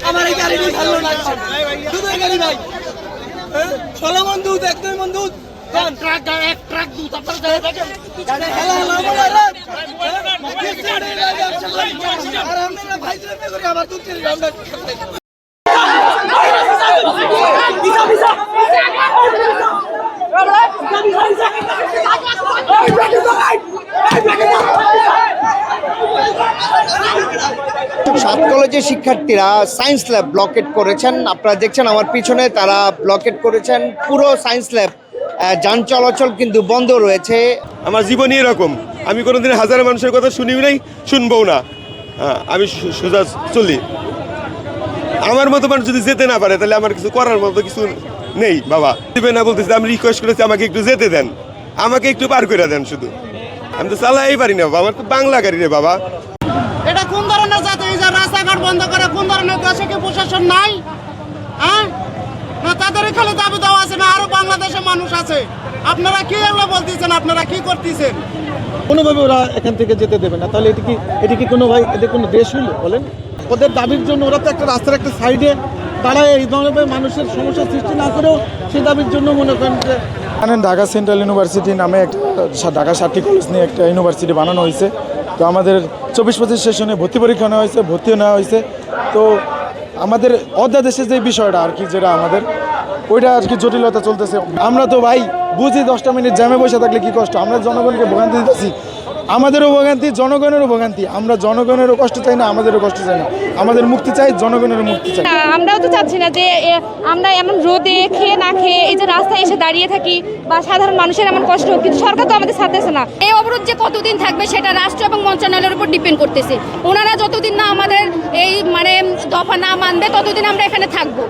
আমার এই গাড়ি ভালো না, দুধের গাড়ি ভাই, 16 মন দুধ, 1 2 মন দুধ, এক ট্রাক দুধ আপনারা দেখেন, হেলা হেলা বলে আর আমরা ভাই চলে করে আবার দুধ কিনে আমরা সাত কলেজের শিক্ষার্থীরা সায়েন্স ল্যাব ব্লকেট করেছেন। আপনারা দেখছেন আমার পিছনে, তারা ব্লকেট করেছেন পুরো সায়েন্স ল্যাব। যান চলাচল কিন্তু বন্ধ রয়েছে। আমার জীবনই এরকম, আমি কোনোদিন হাজার মানুষের কথা শুনিও নাই, শুনবও না। আমি সোজা চলি। আমার মতো মানুষ যদি যেতে না পারে তাহলে আমার কিছু করার মতো কিছু নেই। বাবা দিবে না বলতেছি, আমি রিকোয়েস্ট করেছি আমাকে একটু যেতে দেন, আমাকে একটু পার করে দেন। শুধু আমি তো চালাই পারি না বাবা, আমার তো বাংলা গাড়ি রে বাবা। এটা কোন ধরনের জাতি? এই যে রাস্তাঘাট বন্ধ করে কোন ধরনের দেশে কি প্রশাসন নাই? হ্যাঁ, না তাদের খালি দাবি দেওয়া আছে না, আরো বাংলাদেশে মানুষ আছে। আপনারা কি এগুলো বলতেছেন? আপনারা কি করতেছেন? কোনোভাবে ওরা এখান থেকে যেতে দেবে না। তাহলে এটি কি কোনো ভাই এদের কোনো দেশ হইল বলেন? ওদের দাবির জন্য ওরা তো একটা রাস্তার একটা সাইডে দাঁড়ায় এই ধরনের মানুষের সমস্যার সৃষ্টি না করেও সেই দাবির জন্য মনে করেন যে ঢাকা সেন্ট্রাল ইউনিভার্সিটি নামে একটা ঢাকা 7টি কলেজ নিয়ে একটা ইউনিভার্সিটি বানানো হয়েছে। তো আমাদের 24-25 সেশনে ভর্তি পরীক্ষা নেওয়া হয়েছে, ভর্তিও নেওয়া হয়েছে। তো আমাদের অধ্যাদেশের যে বিষয়টা আর কি, যেটা আমাদের ওইটা আর কি জটিলতা চলতেছে। আমরা তো ভাই বুঝি 10টা মিনিট জ্যামে বসে থাকলে কি কষ্ট। আমরা জনগণকে ভোগান্তি দিতেছি, আমাদেরও ভোগান্তি, জনগণেরও ভোগান্তি। আমরা জনগণেরও কষ্ট চাই না, আমাদেরও কষ্ট চাই না। আমাদের মুক্তি চাই, জনগণেরও মুক্তি চাই। আমরাও তো চাচ্ছি না যে আমরা এমন রোদে খেয়ে না খেয়ে এই যে রাস্তায় এসে দাঁড়িয়ে থাকি বা সাধারণ মানুষের এমন কষ্ট হোক, কিন্তু সরকার তো আমাদের ছাড়তেছে না। এই অবরোধ যে কতদিন থাকবে সেটা রাষ্ট্র এবং মন্ত্রণালয়ের উপর ডিপেন্ড করতেছে। ওনারা যতদিন না আমাদের এই দফা না মানবে ততদিন আমরা এখানে থাকবো।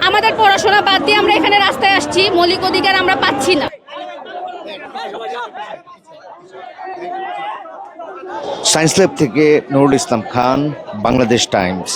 আমাদের পড়াশোনা বাদ দিয়ে আমরা এখানে রাস্তায় আসছি, মৌলিক অধিকার আমরা পাচ্ছি না। সায়েন্স ল্যাব থেকে নুরুল ইসলাম খান, বাংলাদেশ টাইমস।